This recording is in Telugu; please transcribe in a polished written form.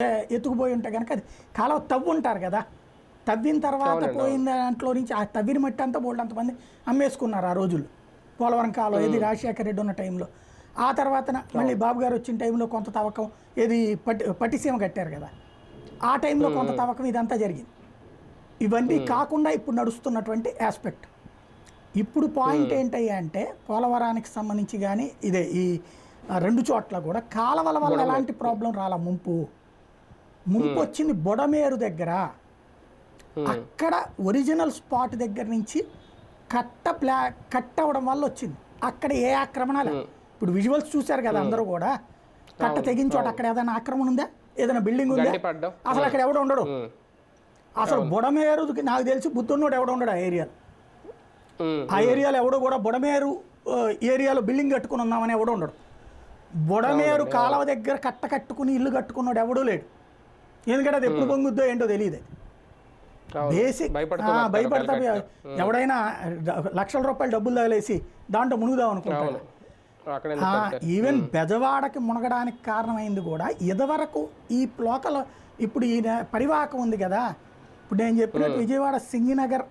ఎత్తుకుపోయి ఉంటే కనుక అది కాలువ తవ్వుంటారు కదా, తవ్విన తర్వాత అవునండి. పోయిన దాంట్లో నుంచి ఆ తవ్విన మట్టి అంతా బోల్డ్ అంతమంది అమ్మేసుకున్నారు ఆ రోజులు. పోలవరం కాలువ ఇది రాజశేఖర రెడ్డి ఉన్న టైంలో. ఆ తర్వాత మళ్ళీ బాబు గారు వచ్చిన టైంలో కొంత తవ్వకం ఏది పట్టిసీమ కట్టారు కదా, ఆ టైంలో కొంత తవ్వకం ఇదంతా జరిగింది. ఇవన్నీ కాకుండా ఇప్పుడు నడుస్తున్నటువంటి ఆస్పెక్ట్. ఇప్పుడు పాయింట్ ఏంటయ్యా అంటే పోలవరానికి సంబంధించి కానీ ఇదే ఈ రెండు చోట్ల కూడా కాలవల వల్ల ఎలాంటి ప్రాబ్లం రాలా. ముంపు వచ్చింది బొడమేరు దగ్గర. అక్కడ ఒరిజినల్ స్పాట్ దగ్గర నుంచి కట్ అవ్వడం వల్ల వచ్చింది. అక్కడ ఏ ఆక్రమణ లేదు. ఇప్పుడు విజువల్స్ చూశారు కదా అందరూ కూడా, కట్ట తెగిన చోట అక్కడ ఏదైనా ఆక్రమణ ఉందా, ఏదైనా బిల్డింగ్ ఉందా, అసలు అక్కడ ఎవడు ఉండడు. అసలు బొడమేరుకి నాకు తెలిసి బుద్ధున్నోడు ఎవడు ఉండడు ఆ ఏరియాలో. ఆ ఏరియాలో ఎవడో కూడా బొడమేరు ఏరియాలో బిల్డింగ్ కట్టుకుని ఉన్నామని ఎవడో ఉండడు. బొడమేరు కాలువ దగ్గర కట్టుకుని ఇల్లు కట్టుకున్నాడు ఎవడూ లేడు. ఎందుకంటే అది ఎప్పుడు పొంగుద్దో ఏంటో తెలియదు. బేసిక్ భయపడతా ఎవడైనా లక్షల రూపాయలు డబ్బులు తగిలేసి దాంట్లో మునుగుదాం అనుకుంటాడు. ఈవెన్ బెజవాడకి మునగడానికి కారణమైంది కూడా ఇదివరకు ఈ లోకల్ ఇప్పుడు ఈ పరివాహకం ఉంది కదా. ఇప్పుడు నేను చెప్పినట్టు విజయవాడ సింగినగర్